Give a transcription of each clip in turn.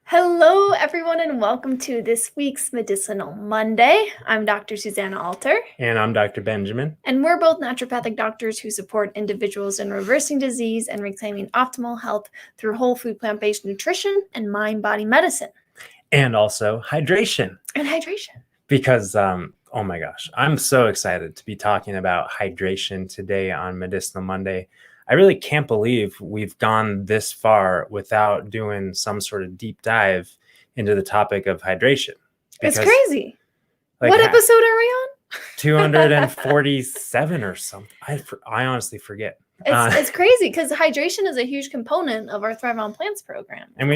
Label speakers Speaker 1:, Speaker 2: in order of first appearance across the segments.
Speaker 1: Hello, everyone, and welcome to this week's Medicinal Monday. I'm Dr. Susanna Alter.
Speaker 2: And I'm Dr. Benjamin.
Speaker 1: And we're both naturopathic doctors who support individuals in reversing disease and reclaiming optimal health through whole food plant-based nutrition and mind-body medicine.
Speaker 2: And also hydration.
Speaker 1: And hydration.
Speaker 2: Because, oh my gosh, I'm so excited to be talking about hydration today on Medicinal Monday. I really can't believe we've gone this far without doing some sort of deep dive into the topic of hydration.
Speaker 1: It's crazy. What episode are we on?
Speaker 2: 247 or something. I honestly forget.
Speaker 1: It's crazy because hydration is a huge component of our Thrive on Plants program.
Speaker 2: And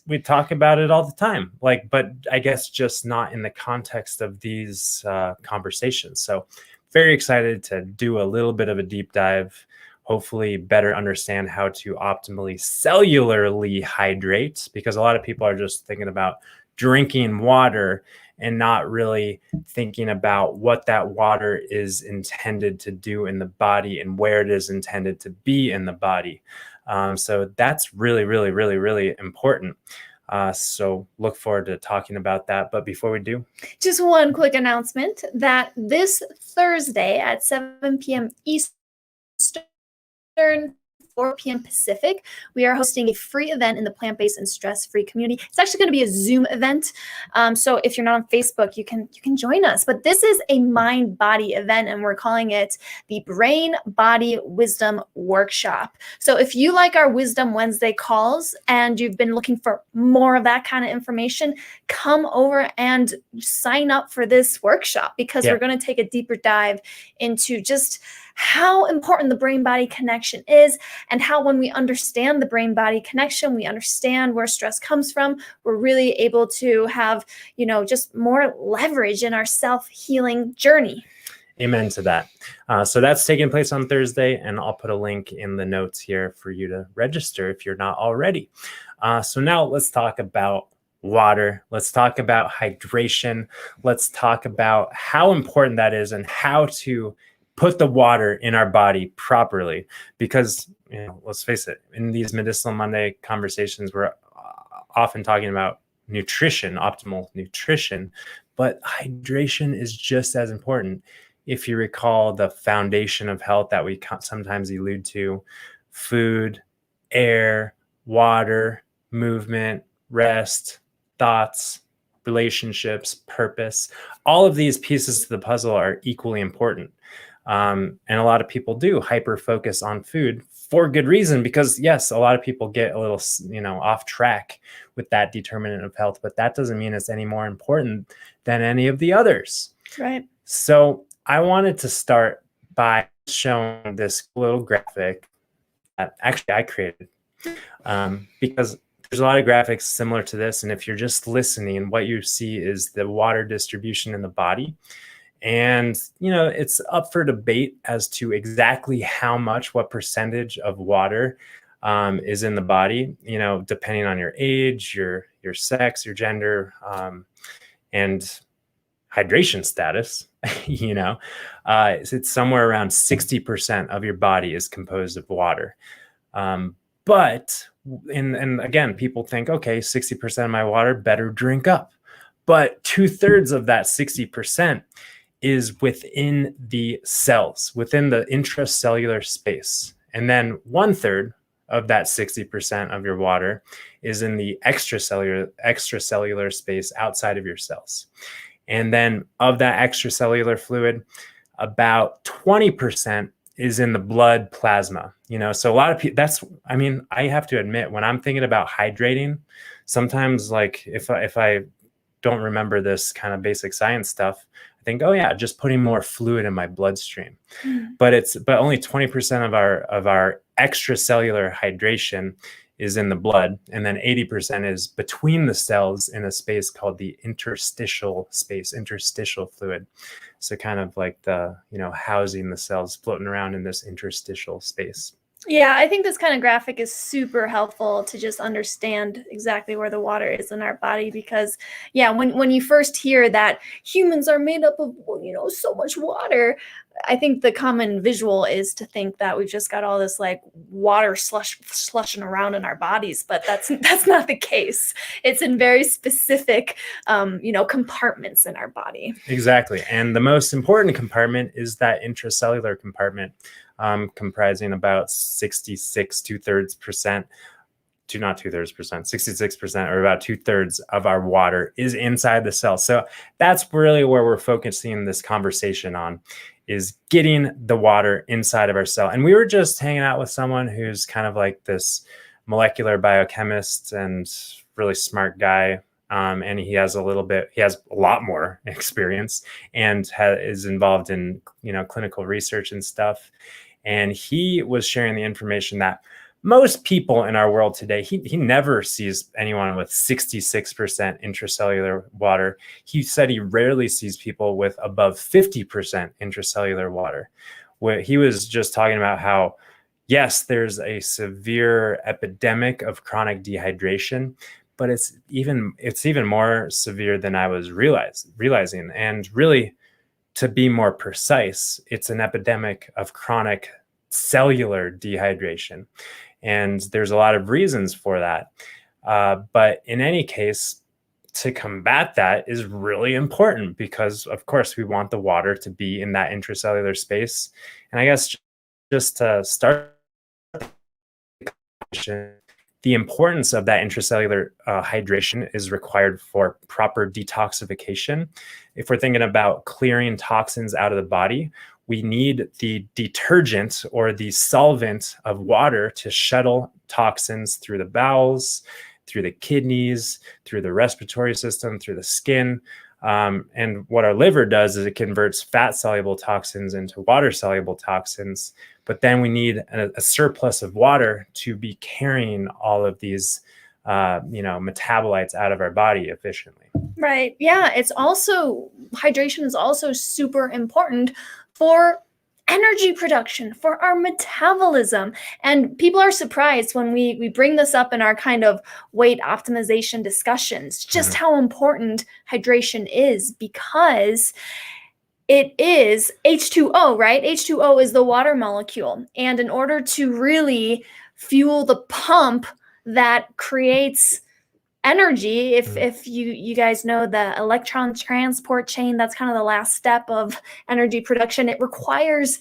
Speaker 2: we talk about it all the time, but I guess just not in the context of these conversations. So very excited to do a little bit of a deep dive, hopefully better understand how to optimally cellularly hydrate, because a lot of people are just thinking about drinking water and not really thinking about what that water is intended to do in the body and where it is intended to be in the body. So that's really, really, really, really important. So look forward to talking about that. But before we do,
Speaker 1: just one quick announcement that this Thursday at 7 p.m. Eastern, 4 p.m. Pacific, we are hosting a free event in the plant-based and stress-free community. It's actually going to be a Zoom event. So if you're not on Facebook, you can join us. But this is a mind-body event, and we're calling it the Brain Body Wisdom Workshop. So if you like our Wisdom Wednesday calls and you've been looking for more of that kind of information, come over and sign up for this workshop, because we're going to take a deeper dive into just how important the brain-body connection is, and how when we understand the brain-body connection, we understand where stress comes from, we're really able to have, just more leverage in our self-healing journey.
Speaker 2: Amen to that. So that's taking place on Thursday, and I'll put a link in the notes here for you to register if you're not already. So now let's talk about water. Let's talk about hydration. Let's talk about how important that is and how to put the water in our body properly, because let's face it, in these Medicinal Monday conversations, we're often talking about nutrition, optimal nutrition, but hydration is just as important. If you recall the foundation of health that we sometimes allude to: food, air, water, movement, rest, thoughts, relationships, purpose. All of these pieces to the puzzle are equally important. And a lot of people do hyper focus on food for good reason, because yes, a lot of people get a little, off track with that determinant of health, but that doesn't mean it's any more important than any of the others.
Speaker 1: Right.
Speaker 2: So I wanted to start by showing this little graphic that actually I created, because there's a lot of graphics similar to this. And if you're just listening, what you see is the water distribution in the body. And, it's up for debate as to exactly how much, what percentage of water is in the body, depending on your age, your sex, your gender, and hydration status. It's somewhere around 60% of your body is composed of water. But again, people think, okay, 60% of my water, better drink up. But 2/3 of that 60% is within the cells, within the intracellular space. And then 1/3 of that 60% of your water is in the extracellular space outside of your cells. And then of that extracellular fluid, about 20% is in the blood plasma. So a lot of people, I have to admit, when I'm thinking about hydrating, sometimes if I don't remember this kind of basic science stuff, I think, oh yeah, just putting more fluid in my bloodstream. But only 20% of our extracellular hydration is in the blood, and then 80% is between the cells in a space called the interstitial space, interstitial fluid. So kind of like the housing the cells floating around in this interstitial space.
Speaker 1: Yeah, I think this kind of graphic is super helpful to just understand exactly where the water is in our body because yeah, when you first hear that humans are made up of, so much water, I think the common visual is to think that we've just got all this like water slushing around in our bodies, but that's not the case. It's in very specific compartments in our body.
Speaker 2: Exactly. And the most important compartment is that intracellular compartment, comprising about 66 two-thirds percent, not two-thirds percent, 66%, or about two-thirds of our water is inside the cell. So that's really where we're focusing this conversation on, is getting the water inside of our cell. And we were just hanging out with someone who's kind of like this molecular biochemist and really smart guy. And he has a lot more experience and is involved in, clinical research and stuff. And he was sharing the information that most people in our world today, he never sees anyone with 66% intracellular water. He said he rarely sees people with above 50% intracellular water. He was just talking about how, yes, there's a severe epidemic of chronic dehydration, but it's even more severe than I was realizing. And really, to be more precise, it's an epidemic of chronic cellular dehydration. And there's a lot of reasons for that. But in any case, to combat that is really important because, of course, we want the water to be in that intracellular space. And I guess just to start, the importance of that intracellular hydration is required for proper detoxification. If we're thinking about clearing toxins out of the body, we need the detergent or the solvent of water to shuttle toxins through the bowels, through the kidneys, through the respiratory system, through the skin. And what our liver does is it converts fat-soluble toxins into water-soluble toxins. But then we need a surplus of water to be carrying all of these, metabolites out of our body efficiently.
Speaker 1: Right. Yeah. Hydration is also super important for energy production, for our metabolism. And people are surprised when we bring this up in our kind of weight optimization discussions, just how important hydration is, because it is H2O, right? H2O is the water molecule. And in order to really fuel the pump that creates energy, if you guys know the electron transport chain, that's kind of the last step of energy production, it requires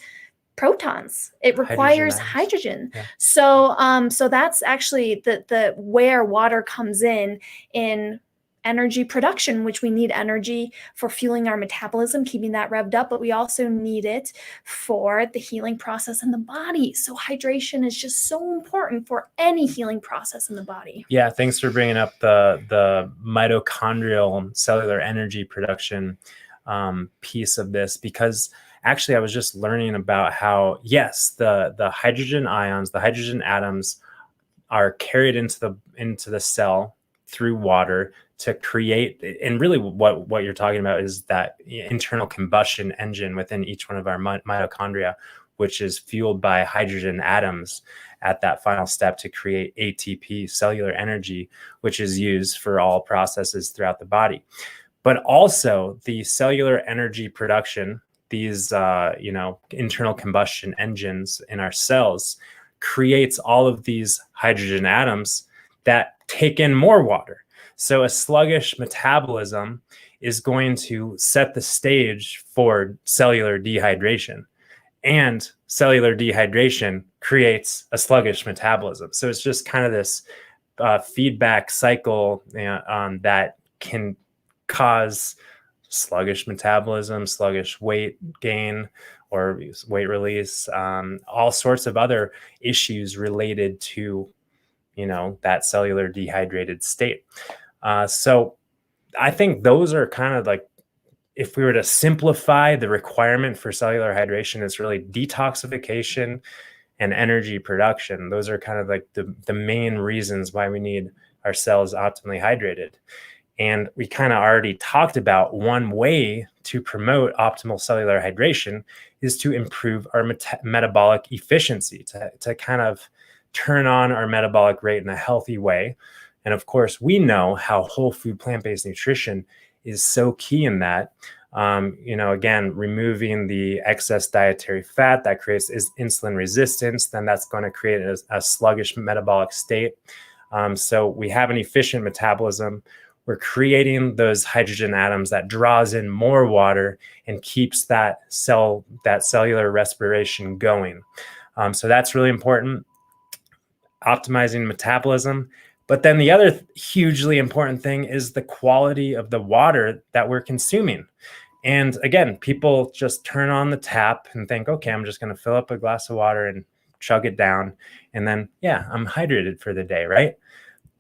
Speaker 1: protons, it requires hydrogen.
Speaker 2: Yeah.
Speaker 1: So that's actually the where water comes in energy production, which we need energy for fueling our metabolism, keeping that revved up, but we also need it for the healing process in the body. So hydration is just so important for any healing process in the body.
Speaker 2: Yeah, thanks for bringing up the mitochondrial cellular energy production piece of this, because actually I was just learning about how, yes, the hydrogen ions, the hydrogen atoms are carried into the cell through water to create, and really what you're talking about is that internal combustion engine within each one of our mitochondria, which is fueled by hydrogen atoms at that final step to create ATP, cellular energy, which is used for all processes throughout the body. But also the cellular energy production, these internal combustion engines in our cells, creates all of these hydrogen atoms that take in more water. So a sluggish metabolism is going to set the stage for cellular dehydration, and cellular dehydration creates a sluggish metabolism. So it's just kind of this feedback cycle that can cause sluggish metabolism, sluggish weight gain or weight release, all sorts of other issues related to, that cellular dehydrated state. So I think those are kind of like, if we were to simplify the requirement for cellular hydration, it's really detoxification and energy production. Those are kind of like the main reasons why we need our cells optimally hydrated. And we kind of already talked about one way to promote optimal cellular hydration is to improve our metabolic efficiency, to kind of turn on our metabolic rate in a healthy way. And of course, we know how whole food plant-based nutrition is so key in that. Again, removing the excess dietary fat that creates insulin resistance, then that's going to create a sluggish metabolic state. So we have an efficient metabolism. We're creating those hydrogen atoms that draws in more water and keeps that cellular respiration going. So that's really important. Optimizing metabolism. But then the other hugely important thing is the quality of the water that we're consuming. And again, people just turn on the tap and think, okay, I'm just going to fill up a glass of water and chug it down. And then, yeah, I'm hydrated for the day, right?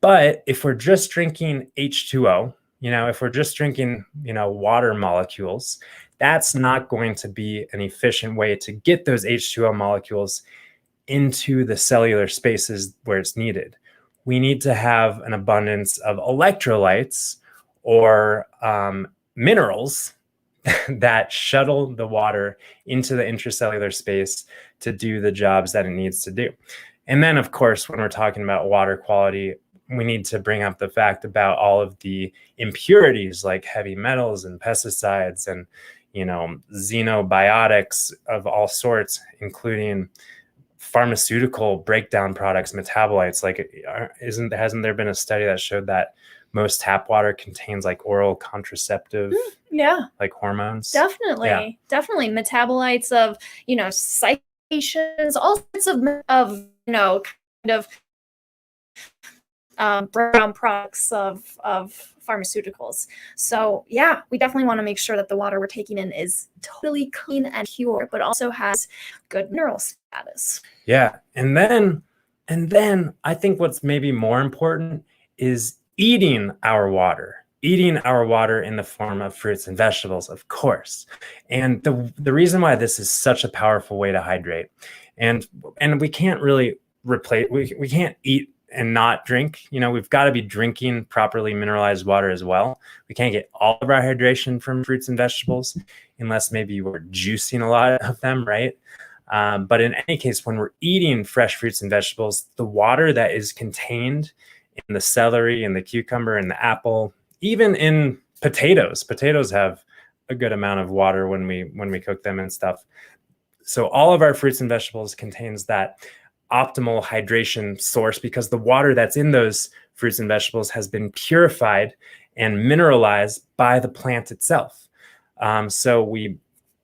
Speaker 2: But if we're just drinking H2O, if we're just drinking, water molecules, that's not going to be an efficient way to get those H2O molecules into the cellular spaces where it's needed. We need to have an abundance of electrolytes or minerals that shuttle the water into the intracellular space to do the jobs that it needs to do. And then, of course, when we're talking about water quality, we need to bring up the fact about all of the impurities like heavy metals and pesticides and, xenobiotics of all sorts, including pharmaceutical breakdown products, metabolites. Like, hasn't there been a study that showed that most tap water contains like oral contraceptive, like hormones?
Speaker 1: Definitely metabolites of, citations, all sorts of brown products of pharmaceuticals. So yeah, we definitely want to make sure that the water we're taking in is totally clean and pure, but also has good mineral status.
Speaker 2: Yeah. And then I think what's maybe more important is eating our water in the form of fruits and vegetables, of course. And the reason why this is such a powerful way to hydrate, and we can't really replace, we can't eat and not drink. We've got to be drinking properly mineralized water as well. We can't get all of our hydration from fruits and vegetables unless maybe we're juicing a lot of them, right? But in any case, when we're eating fresh fruits and vegetables, the water that is contained in the celery and the cucumber and the apple, even in potatoes have a good amount of water when we cook them and stuff. So all of our fruits and vegetables contains that optimal hydration source because the water that's in those fruits and vegetables has been purified and mineralized by the plant itself. So we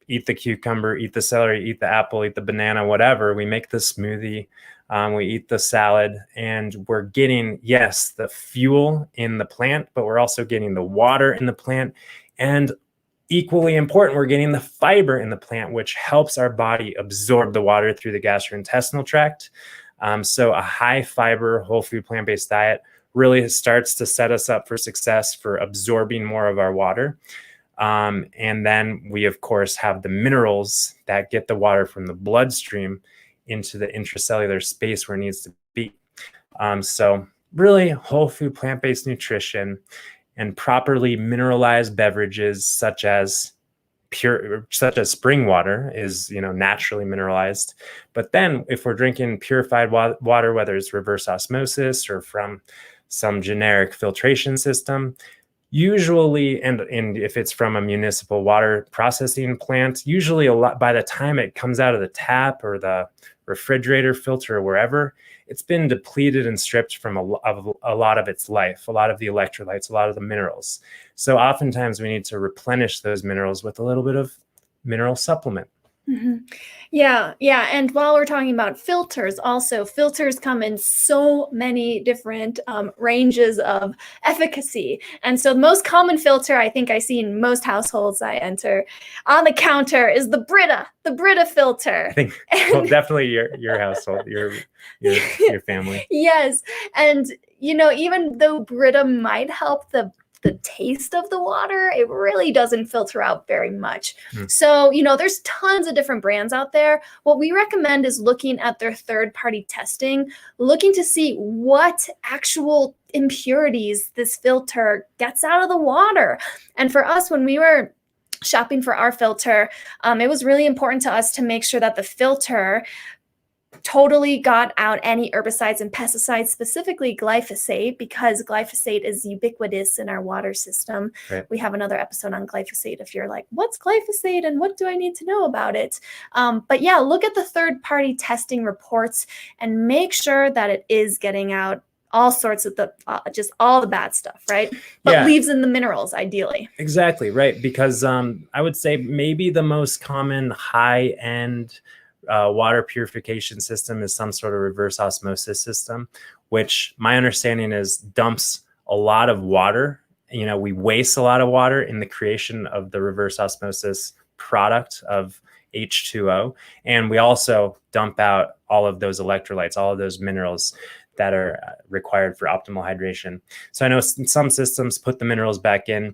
Speaker 2: eat the cucumber, eat the celery, eat the apple, eat the banana, whatever. We make the smoothie, we eat the salad, and we're getting, yes, the fuel in the plant, but we're also getting the water in the plant. And equally important, we're getting the fiber in the plant, which helps our body absorb the water through the gastrointestinal tract. So a high fiber, whole food, plant-based diet really starts to set us up for success for absorbing more of our water. And then we, of course, have the minerals that get the water from the bloodstream into the intracellular space where it needs to be. So really whole food, plant-based nutrition and properly mineralized beverages such as spring water is, naturally mineralized. But then if we're drinking purified water, whether it's reverse osmosis or from some generic filtration system, usually, and if it's from a municipal water processing plant, usually a lot by the time it comes out of the tap or the refrigerator filter or wherever, it's been depleted and stripped from a lot of its life, a lot of the electrolytes, a lot of the minerals. So oftentimes we need to replenish those minerals with a little bit of mineral supplement.
Speaker 1: Mm-hmm. Yeah. And while we're talking about filters, also filters come in so many different ranges of efficacy. And so the most common filter I think I see in most households I enter on the counter is the Brita filter.
Speaker 2: I think definitely your household, your family.
Speaker 1: Yes. And, even though Brita might help the taste of the water, it really doesn't filter out very much. So, there's tons of different brands out there. What we recommend is looking at their third-party testing, looking to see what actual impurities this filter gets out of the water. And for us, when we were shopping for our filter, it was really important to us to make sure that the filter totally got out any herbicides and pesticides, specifically glyphosate, because glyphosate is ubiquitous in our water system.
Speaker 2: Right.
Speaker 1: We have another episode on glyphosate if you're like, what's glyphosate and what do I need to know about it? But yeah, look at the third-party testing reports and make sure that it is getting out all sorts of the just all the bad stuff, right? But leaves in the minerals, ideally.
Speaker 2: Exactly, right. Because I would say maybe the most common high-end water purification system is some sort of reverse osmosis system, which my understanding is dumps a lot of water. You know, we waste a lot of water in the creation of the reverse osmosis product of H2O. And we also dump out all of those electrolytes, all of those minerals that are required for optimal hydration. So I know some systems put the minerals back in,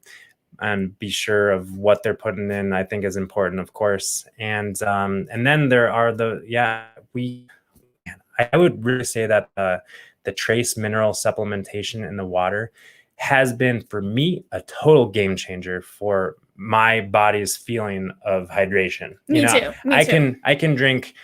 Speaker 2: and be sure of what they're putting in, I think is important, of course. And then there are I would really say that the trace mineral supplementation in the water has been, for me, a total game changer for my body's feeling of hydration.
Speaker 1: Me too.
Speaker 2: I can drink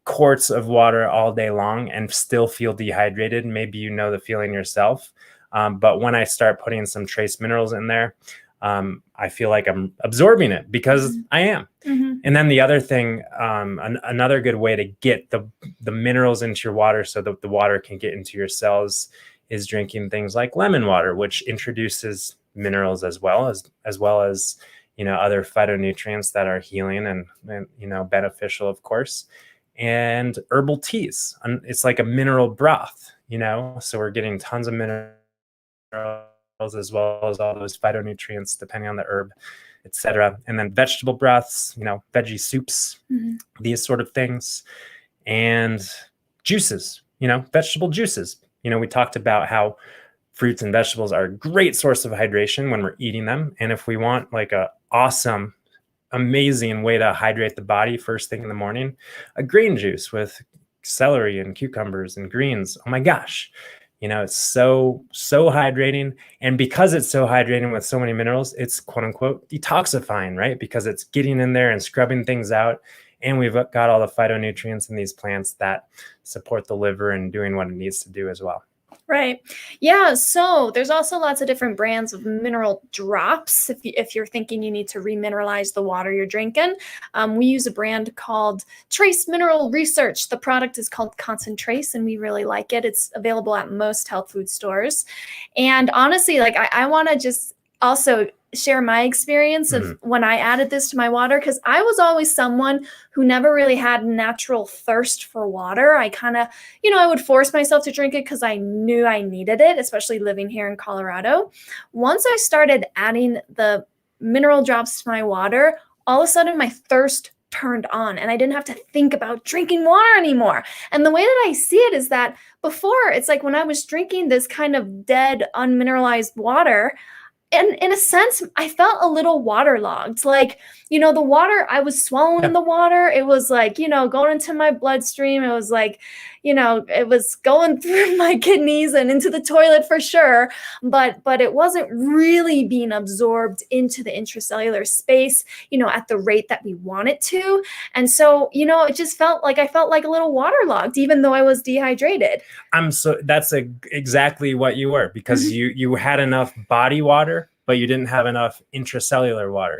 Speaker 2: quarts of water all day long and still feel dehydrated. Maybe you know the feeling yourself. But when I start putting some trace minerals in there, I feel like I'm absorbing it because I am. And then the other thing, another good way to get the minerals into your water so that the water can get into your cells is drinking things like lemon water, which introduces minerals as well as other phytonutrients that are healing and beneficial, of course. And herbal teas. And it's like a mineral broth, so we're getting tons of minerals as well as all those phytonutrients depending on the herb, etc. And then vegetable broths, veggie soups, these sort of things, and juices, vegetable juices. We talked about how fruits and vegetables are a great source of hydration when we're eating them. And if we want like a awesome, amazing way to hydrate the body first thing in the morning, a green juice with celery and cucumbers and greens. Oh my gosh. It's so hydrating. And because it's so hydrating with so many minerals, it's quote unquote detoxifying, right? Because it's getting in there and scrubbing things out. And we've got all the phytonutrients in these plants that support the liver and doing what it needs to do as well.
Speaker 1: Right. Yeah. So there's also lots of different brands of mineral drops. If you're thinking you need to remineralize the water you're drinking, we use a brand called Trace Mineral Research. The product is called Concentrace, and we really like it. It's available at most health food stores. And honestly, like I want to just also share my experience of when I added this to my water, because I was always someone who never really had natural thirst for water. I kind of, I would force myself to drink it because I knew I needed it, especially living here in Colorado. Once I started adding the mineral drops to my water, all of a sudden my thirst turned on and I didn't have to think about drinking water anymore. And the way that I see it is that before, it's like when I was drinking this kind of dead, unmineralized water, and in a sense, I felt a little waterlogged. Like, the water, I was swallowing the water. It was like, going into my bloodstream. It was like, it was going through my kidneys and into the toilet for sure. But it wasn't really being absorbed into the intracellular space, at the rate that we want it to. And so, it just felt like I felt like a little waterlogged, even though I was dehydrated.
Speaker 2: That's exactly what you were, because you had enough body water, but you didn't have enough intracellular water,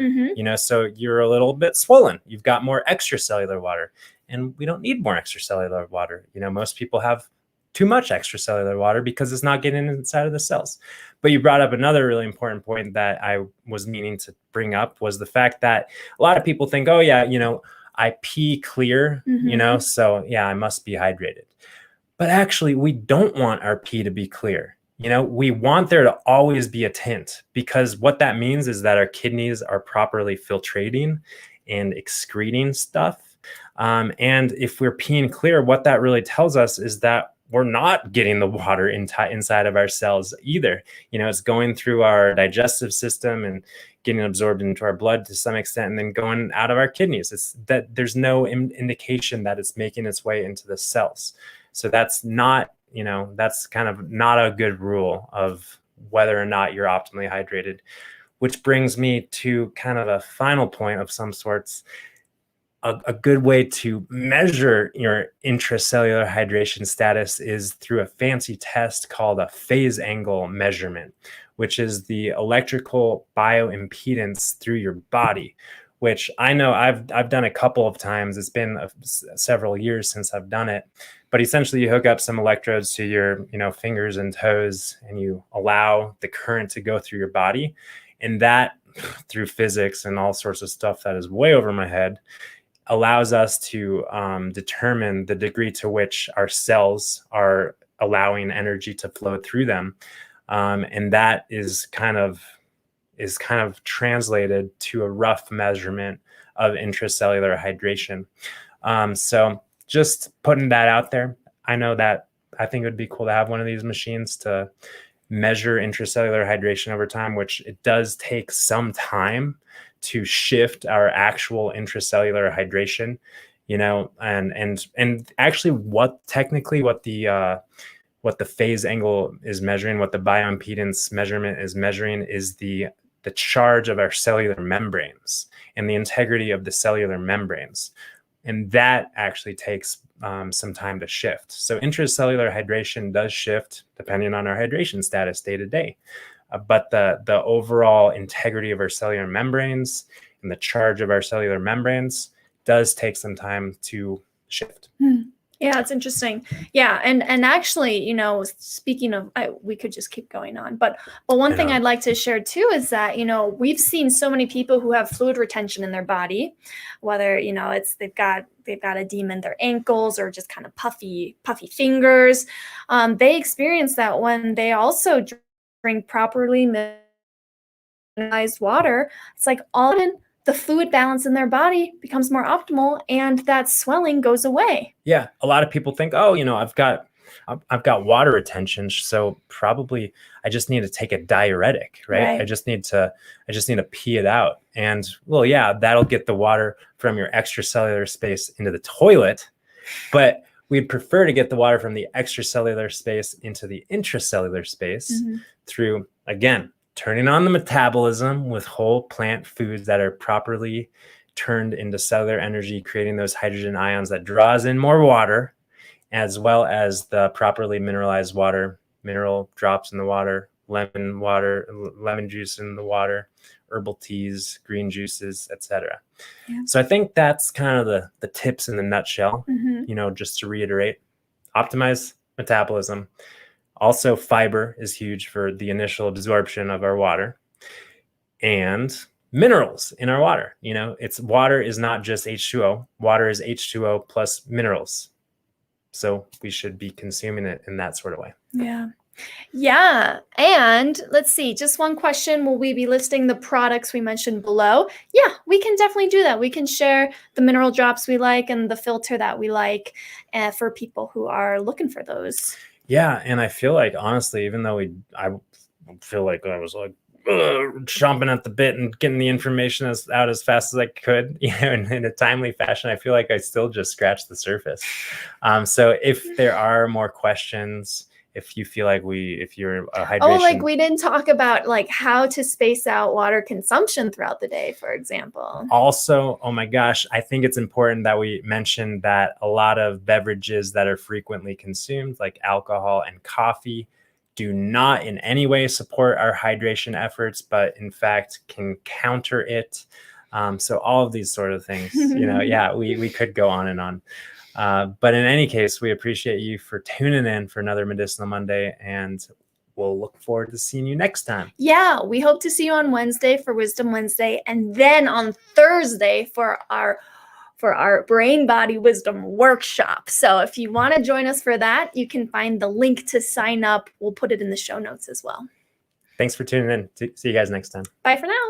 Speaker 2: so you're a little bit swollen. You've got more extracellular water, and we don't need more extracellular water. Most people have too much extracellular water because it's not getting inside of the cells. But you brought up another really important point that I was meaning to bring up, was the fact that a lot of people think, oh yeah, I pee clear, so yeah, I must be hydrated. But actually, we don't want our pee to be clear. We want there to always be a tint, because what that means is that our kidneys are properly filtrating and excreting stuff. And if we're peeing clear, what that really tells us is that we're not getting the water inside of our cells either. It's going through our digestive system and getting absorbed into our blood to some extent, and then going out of our kidneys. It's that there's no indication that it's making its way into the cells. So that's not, that's kind of not a good rule of whether or not you're optimally hydrated, which brings me to kind of a final point of some sorts. A good way to measure your intracellular hydration status is through a fancy test called a phase angle measurement, which is the electrical bioimpedance through your body, which I know I've done a couple of times. It's been several years since I've done it, but essentially you hook up some electrodes to your fingers and toes, and you allow the current to go through your body, and that, through physics and all sorts of stuff that is way over my head, allows us to determine the degree to which our cells are allowing energy to flow through them, and that is kind of translated to a rough measurement of intracellular hydration. So just putting that out there. I know that I think it would be cool to have one of these machines to measure intracellular hydration over time, which it does take some time to shift our actual intracellular hydration, and actually what the phase angle is measuring, what the bioimpedance measurement is measuring, is the charge of our cellular membranes and the integrity of the cellular membranes. And that actually takes some time to shift. So intracellular hydration does shift depending on our hydration status day to day. But the overall integrity of our cellular membranes and the charge of our cellular membranes does take some time to shift.
Speaker 1: Yeah, it's interesting. Yeah, and actually, speaking of, we could just keep going on, but one thing I'd like to share too is that we've seen so many people who have fluid retention in their body, whether it's they've got edema in their ankles or just kind of puffy fingers. They experience that when they also drink properly mineralized water. It's like all of a sudden the fluid balance in their body becomes more optimal, and that swelling goes away.
Speaker 2: Yeah, a lot of people think, I've got water retention, so probably I just need to take a diuretic, right? I just need to pee it out. And well, yeah, that'll get the water from your extracellular space into the toilet, but we'd prefer to get the water from the extracellular space into the intracellular space through, again, turning on the metabolism with whole plant foods that are properly turned into cellular energy, creating those hydrogen ions that draws in more water, as well as the properly mineralized water, mineral drops in the water, lemon juice in the water, herbal teas, green juices, etc. Yeah. So I think that's kind of the tips in the nutshell. Just to reiterate: optimize metabolism. Also, fiber is huge for the initial absorption of our water, and minerals in our water. Water is not just H2O. Water is H2O plus minerals. So we should be consuming it in that sort of way.
Speaker 1: Yeah. And let's see, just one question. Will we be listing the products we mentioned below? Yeah, we can definitely do that. We can share the mineral drops we like and the filter that we like for people who are looking for those.
Speaker 2: Yeah. And I feel like, honestly, even though I feel like I was like chomping at the bit and getting the information out as fast as I could, in a timely fashion, I feel like I still just scratched the surface. So if there are more questions, if you feel like if you're a hydration.
Speaker 1: We didn't talk about how to space out water consumption throughout the day, for example.
Speaker 2: Also, oh my gosh, I think it's important that we mention that a lot of beverages that are frequently consumed, like alcohol and coffee, do not in any way support our hydration efforts, but in fact can counter it. So all of these sort of things, we could go on and on. But in any case, we appreciate you for tuning in for another Medicinal Monday, and we'll look forward to seeing you next time.
Speaker 1: Yeah, we hope to see you on Wednesday for Wisdom Wednesday, and then on Thursday for our Brain Body Wisdom workshop. So if you want to join us for that, you can find the link to sign up. We'll put it in the show notes as well.
Speaker 2: Thanks for tuning in. See you guys next time.
Speaker 1: Bye for now.